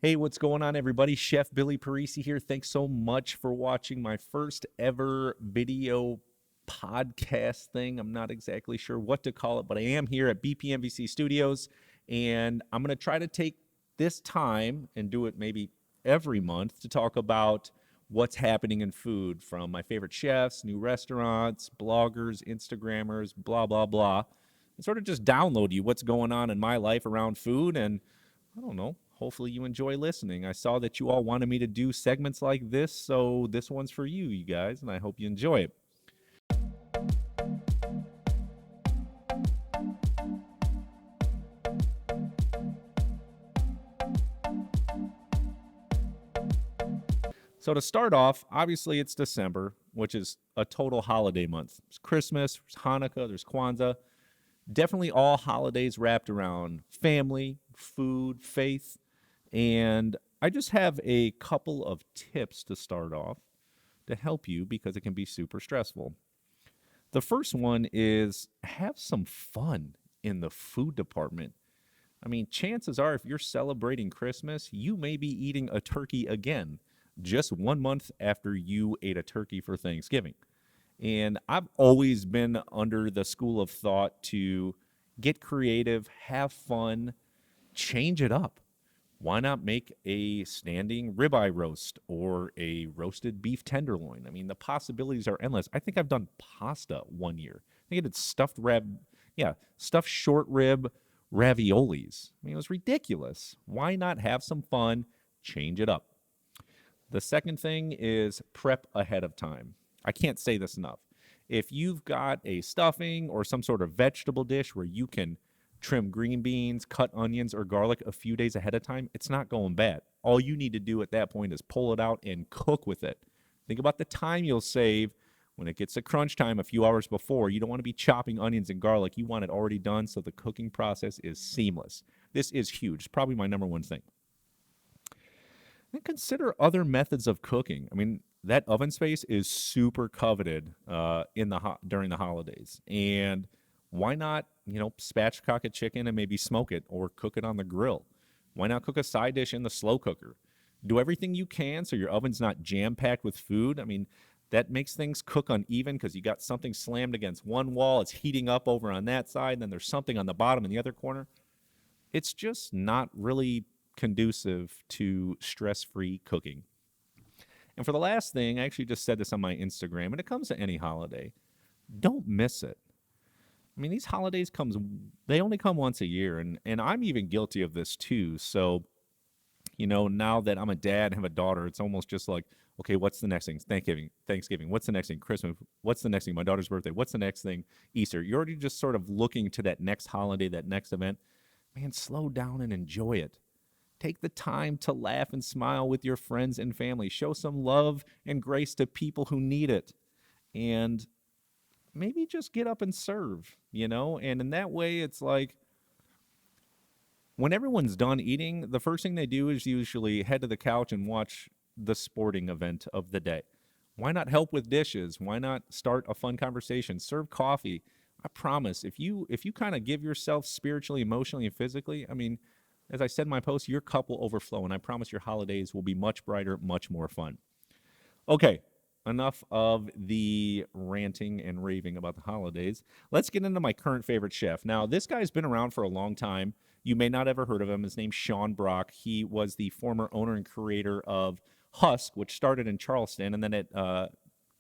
Hey, what's going on, everybody? Chef Billy Parisi here. Thanks so much for watching my first ever video podcast thing. I'm not exactly sure what to call it, but I am here at BPMVC Studios, and I'm going to try to take this time and do it maybe every month to talk about what's happening in food from my favorite chefs, new restaurants, bloggers, Instagrammers, blah, blah, blah. And sort of just download you what's going on in my life around food and I don't know. Hopefully you enjoy listening. I saw that you all wanted me to do segments like this, so this one's for you, you guys, and I hope you enjoy it. So to start off, obviously it's December, which is a total holiday month. There's Christmas, there's Hanukkah, there's Kwanzaa. Definitely all holidays wrapped around family, food, faith, and I just have a couple of tips to start off to help you because it can be super stressful. The first one is have some fun in the food department. I mean, chances are, if you're celebrating Christmas, you may be eating a turkey again just 1 month after you ate a turkey for Thanksgiving. And I've always been under the school of thought to get creative, have fun, change it up. Why not make a standing ribeye roast or a roasted beef tenderloin? I mean, the possibilities are endless. I think I've done pasta one year. I think I did stuffed short rib raviolis. I mean, it was ridiculous. Why not have some fun, change it up? The second thing is prep ahead of time. I can't say this enough. If you've got a stuffing or some sort of vegetable dish where you can trim green beans, cut onions or garlic a few days ahead of time, it's not going bad. All you need to do at that point is pull it out and cook with it. Think about the time you'll save when it gets to crunch time a few hours before. You don't want to be chopping onions and garlic. You want it already done so the cooking process is seamless. This is huge. It's probably my number one thing. And consider other methods of cooking. I mean, that oven space is super coveted during the holidays. And why not, spatchcock a chicken and maybe smoke it or cook it on the grill? Why not cook a side dish in the slow cooker? Do everything you can so your oven's not jam-packed with food. I mean, that makes things cook uneven because you got something slammed against one wall. It's heating up over on that side. And then there's something on the bottom in the other corner. It's just not really conducive to stress-free cooking. And for the last thing, I actually just said this on my Instagram, and it comes to any holiday, don't miss it. I mean, these holidays they only come once a year, and I'm even guilty of this too. So, now that I'm a dad and have a daughter, it's almost just like, okay, what's the next thing? Thanksgiving. What's the next thing? Christmas. What's the next thing? My daughter's birthday. What's the next thing? Easter. You're already just sort of looking to that next holiday, that next event. Man, slow down and enjoy it. Take the time to laugh and smile with your friends and family. Show some love and grace to people who need it. And maybe just get up and serve, And in that way, it's like when everyone's done eating, the first thing they do is usually head to the couch and watch the sporting event of the day. Why not help with dishes? Why not start a fun conversation? Serve coffee. I promise, if you kind of give yourself spiritually, emotionally, and physically, I mean, as I said in my post, your cup will overflow, and I promise your holidays will be much brighter, much more fun. Okay, enough of the ranting and raving about the holidays. Let's get into my current favorite chef. Now, this guy's been around for a long time. You may not have ever heard of him. His name's Sean Brock. He was the former owner and creator of Husk, which started in Charleston, and then it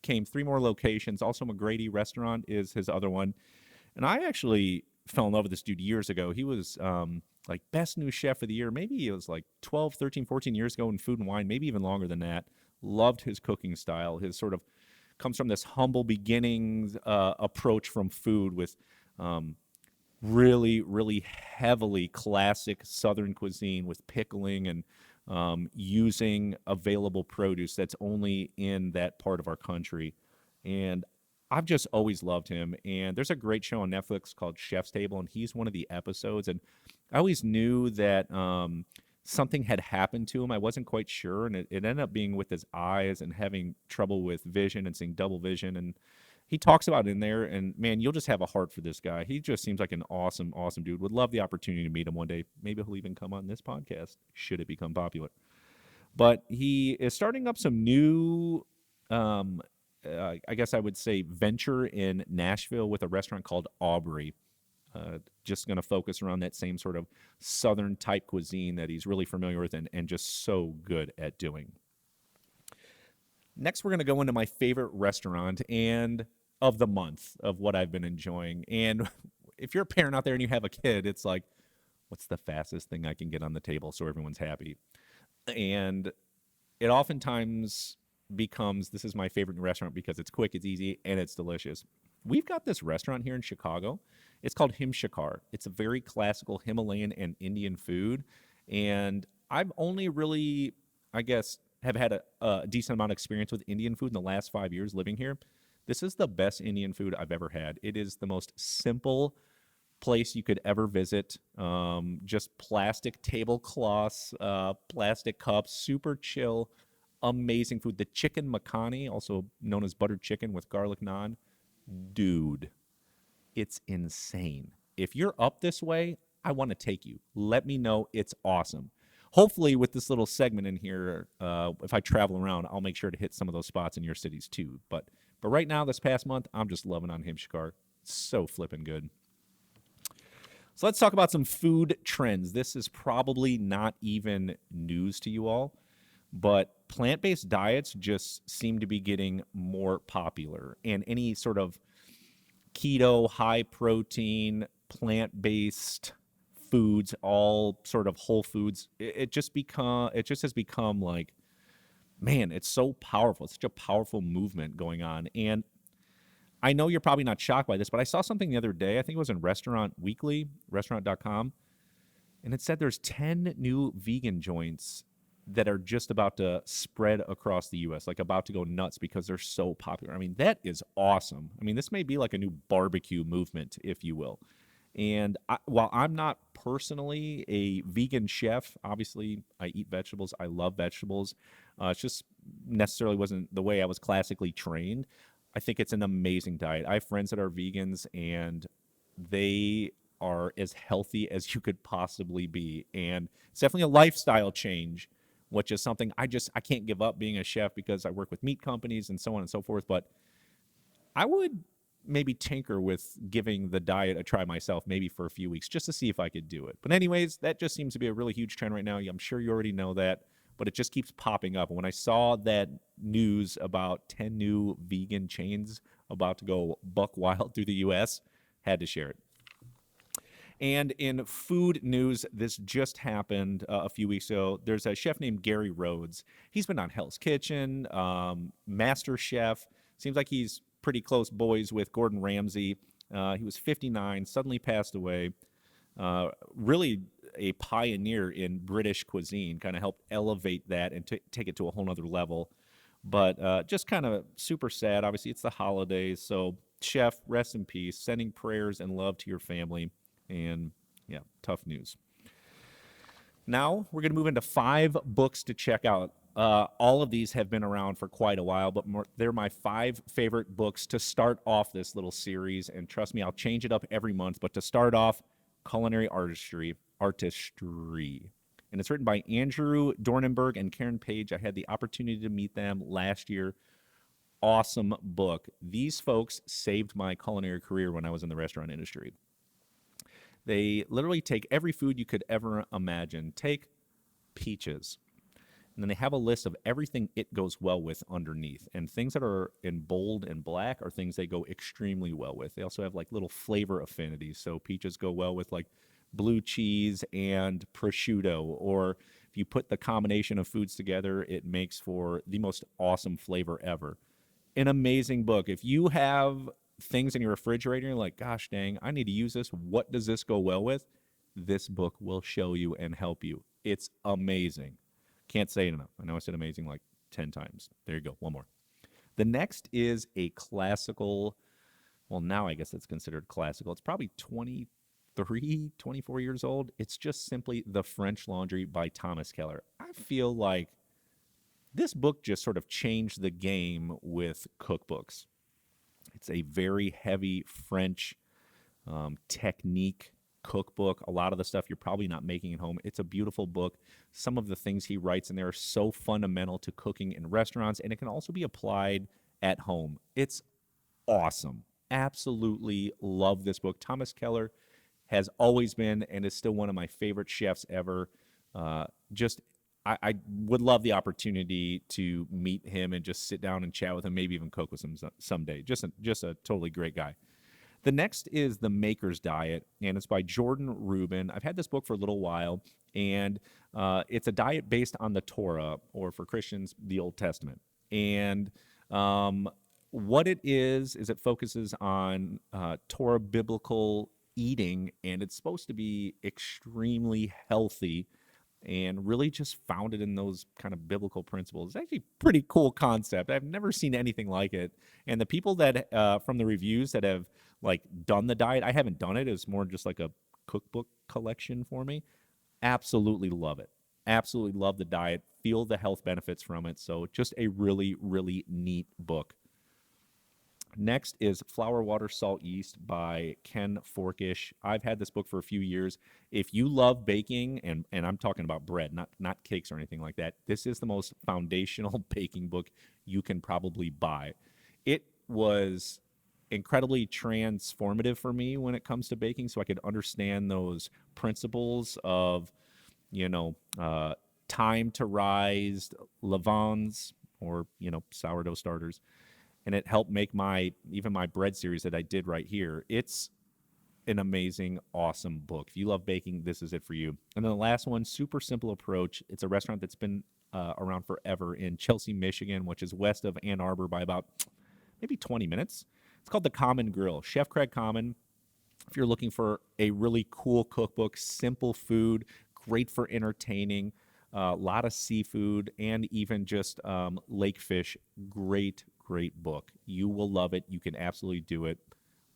came 3 more locations. Also, McGrady Restaurant is his other one. And I actually fell in love with this dude years ago. He was like best new chef of the year. Maybe it was like 12, 13, 14 years ago in Food and Wine, maybe even longer than that. Loved his cooking style. His sort of comes from this humble beginnings approach from food with really, really heavily classic Southern cuisine with pickling and using available produce that's only in that part of our country. And I've just always loved him. And there's a great show on Netflix called Chef's Table, and he's one of the episodes. And I always knew that something had happened to him. I wasn't quite sure, and it ended up being with his eyes and having trouble with vision and seeing double vision. And he talks about it in there, and man, you'll just have a heart for this guy. He just seems like an awesome, awesome dude. Would love the opportunity to meet him one day. Maybe he'll even come on this podcast, should it become popular. But he is starting up some new, I guess I would say, venture in Nashville with a restaurant called Aubrey. Just going to focus around that same sort of Southern type cuisine that he's really familiar with and just so good at doing. Next, we're going to go into my favorite restaurant and of the month of what I've been enjoying. And if you're a parent out there and you have a kid, it's like, what's the fastest thing I can get on the table so everyone's happy? And it oftentimes becomes, this is my favorite restaurant because it's quick, it's easy, and it's delicious. We've got this restaurant here in Chicago. It's called Himshakar. It's a very classical Himalayan and Indian food. And I've only really, I guess, have had a decent amount of experience with Indian food in the last 5 years living here. This is the best Indian food I've ever had. It is the most simple place you could ever visit. Just plastic tablecloths, plastic cups, super chill, amazing food. The chicken makhani, also known as buttered chicken with garlic naan, dude, it's insane. If you're up this way, I want to take you. Let me know. It's awesome. Hopefully, with this little segment in here, if I travel around, I'll make sure to hit some of those spots in your cities too. But right now, this past month, I'm just loving on Himshakar. So flipping good. So let's talk about some food trends. This is probably not even news to you all, but plant-based diets just seem to be getting more popular. And any sort of keto, high-protein, plant-based foods, all sort of whole foods, it just has become like, man, it's so powerful. It's such a powerful movement going on. And I know you're probably not shocked by this, but I saw something the other day. I think it was in Restaurant Weekly, restaurant.com, and it said there's 10 new vegan joints that are just about to spread across the U.S., like about to go nuts because they're so popular. I mean, that is awesome. I mean, this may be like a new barbecue movement, if you will. And while I'm not personally a vegan chef, obviously I eat vegetables. I love vegetables. It's just necessarily wasn't the way I was classically trained. I think it's an amazing diet. I have friends that are vegans, and they are as healthy as you could possibly be. And it's definitely a lifestyle change, which is something I can't give up being a chef because I work with meat companies and so on and so forth. But I would maybe tinker with giving the diet a try myself, maybe for a few weeks, just to see if I could do it. But anyways, that just seems to be a really huge trend right now. I'm sure you already know that, but it just keeps popping up. And when I saw that news about 10 new vegan chains about to go buck wild through the U.S., had to share it. And in food news, this just happened a few weeks ago. There's a chef named Gary Rhodes. He's been on Hell's Kitchen, Master Chef. Seems like he's pretty close boys with Gordon Ramsay. He was 59, suddenly passed away. Really a pioneer in British cuisine, kind of helped elevate that and take it to a whole nother level. But just kind of super sad. Obviously, it's the holidays. So, chef, rest in peace. Sending prayers and love to your family. And yeah, tough news. Now we're going to move into 5 books to check out. All of these have been around for quite a while, but they're my 5 favorite books to start off this little series. And trust me, I'll change it up every month. But to start off, Culinary Artistry. And it's written by Andrew Dornenburg and Karen Page. I had the opportunity to meet them last year. Awesome book. These folks saved my culinary career when I was in the restaurant industry. They literally take every food you could ever imagine. Take peaches. And then they have a list of everything it goes well with underneath. And things that are in bold and black are things they go extremely well with. They also have like little flavor affinities. So peaches go well with like blue cheese and prosciutto. Or if you put the combination of foods together, it makes for the most awesome flavor ever. An amazing book. If you have things in your refrigerator, you're like, gosh dang, I need to use this. What does this go well with? This book will show you and help you. It's amazing. Can't say it enough. I know I said amazing like 10 times. There you go. One more. The next is a classical. Well, now I guess it's considered classical. It's probably 23, 24 years old. It's just simply The French Laundry by Thomas Keller. I feel like this book just sort of changed the game with cookbooks. It's a very heavy French technique cookbook. A lot of the stuff you're probably not making at home. It's a beautiful book. Some of the things he writes in there are so fundamental to cooking in restaurants, and it can also be applied at home. It's awesome. Absolutely love this book. Thomas Keller has always been and is still one of my favorite chefs ever. Just I would love the opportunity to meet him and just sit down and chat with him, maybe even cook with him someday. Just a totally great guy. The next is The Maker's Diet, and it's by Jordan Rubin. I've had this book for a little while, and it's a diet based on the Torah, or for Christians, the Old Testament. And what it is it focuses on Torah biblical eating, and it's supposed to be extremely healthy and really just founded in those kind of biblical principles. It's actually a pretty cool concept. I've never seen anything like it. And the people that, from the reviews that have like done the diet, I haven't done it. It's more just like a cookbook collection for me. Absolutely love it. Absolutely love the diet. Feel the health benefits from it. So just a really, really neat book. Next is Flour, Water, Salt, Yeast by Ken Forkish. I've had this book for a few years. If you love baking, and I'm talking about bread, not cakes or anything like that, this is the most foundational baking book you can probably buy. It was incredibly transformative for me when it comes to baking, so I could understand those principles of, time to rise, levains, or, sourdough starters. And it helped make even my bread series that I did right here. It's an amazing, awesome book. If you love baking, this is it for you. And then the last one, Super Simple Approach. It's a restaurant that's been around forever in Chelsea, Michigan, which is west of Ann Arbor by about maybe 20 minutes. It's called The Common Grill. Chef Craig Common, if you're looking for a really cool cookbook, simple food, great for entertaining, a lot of seafood, and even just lake fish, great book. You will love it. You can absolutely do it.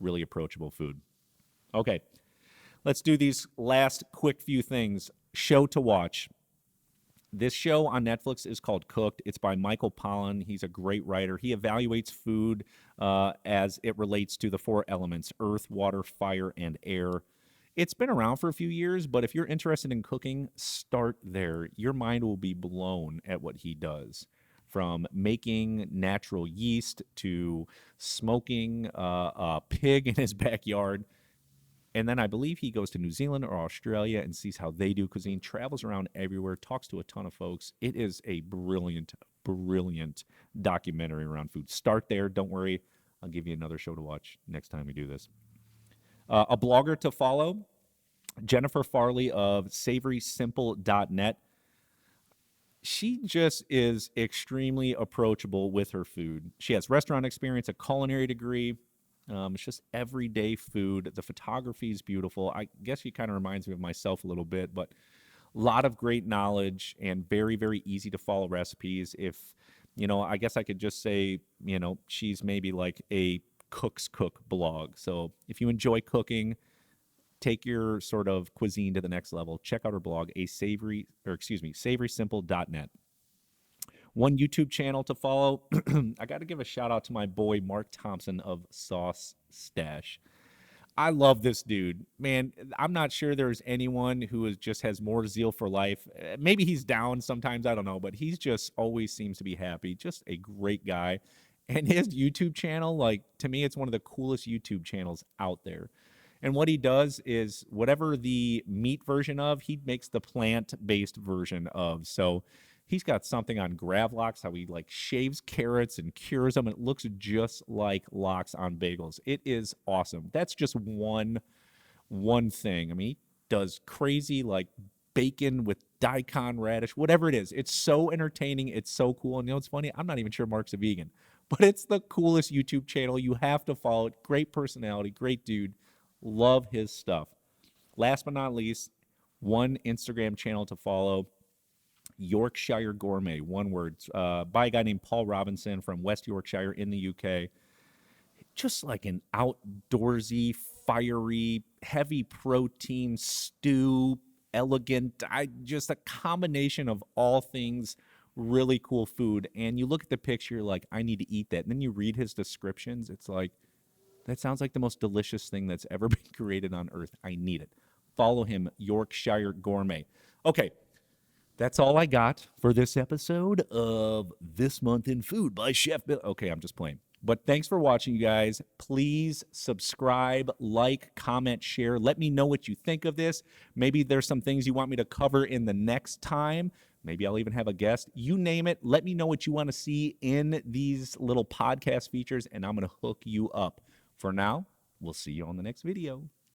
Really approachable food. Okay, let's do these last quick few things. Show to watch. This show on Netflix is called Cooked. It's by Michael Pollan. He's a great writer. He evaluates food as it relates to the four elements: earth, water, fire, and air. It's been around for a few years, but if you're interested in cooking, start there. Your mind will be blown at what he does. From making natural yeast to smoking a pig in his backyard. And then I believe he goes to New Zealand or Australia and sees how they do cuisine, travels around everywhere, talks to a ton of folks. It is a brilliant documentary around food. Start there. Don't worry. I'll give you another show to watch next time we do this. A blogger to follow, Jennifer Farley of SavorySimple.net. She just is extremely approachable with her food. She has restaurant experience, a culinary degree. It's just everyday food. The photography is beautiful. I guess she kind of reminds me of myself a little bit, but a lot of great knowledge and very, very easy to follow recipes. If, I guess I could just say, she's maybe like a cook's cook blog. So if you enjoy cooking, take your sort of cuisine to the next level, check out her blog, SavorySimple.net. One YouTube channel to follow. I got to give a shout out to my boy Mark Thompson of Sauce Stash. I love this dude, man. I'm not sure there's anyone who just has more zeal for life. Maybe he's down sometimes, I don't know, but he's just always seems to be happy. Just a great guy. And his YouTube channel, like, to me, it's one of the coolest YouTube channels out there. And what he does is whatever the meat version of, he makes the plant-based version of. So he's got something on gravlax, how he like shaves carrots and cures them, and it looks just like lox on bagels. It is awesome. That's just one thing. I mean, he does crazy like bacon with daikon radish, whatever it is. It's so entertaining. It's so cool. And what's funny? I'm not even sure Mark's a vegan, but it's the coolest YouTube channel. You have to follow it. Great personality, great dude. Love his stuff. Last but not least, one Instagram channel to follow, Yorkshire Gourmet, one word, by a guy named Paul Robinson from West Yorkshire in the UK. Just like an outdoorsy, fiery, heavy protein stew, elegant, just a combination of all things really cool food. And you look at the picture, you're like, I need to eat that. And then you read his descriptions. It's like, that sounds like the most delicious thing that's ever been created on earth. I need it. Follow him, Yorkshire Gourmet. Okay, that's all I got for this episode of This Month in Food by Chef Bill. Okay, I'm just playing. But thanks for watching, you guys. Please subscribe, like, comment, share. Let me know what you think of this. Maybe there's some things you want me to cover in the next time. Maybe I'll even have a guest. You name it. Let me know what you want to see in these little podcast features, and I'm going to hook you up. For now, we'll see you on the next video.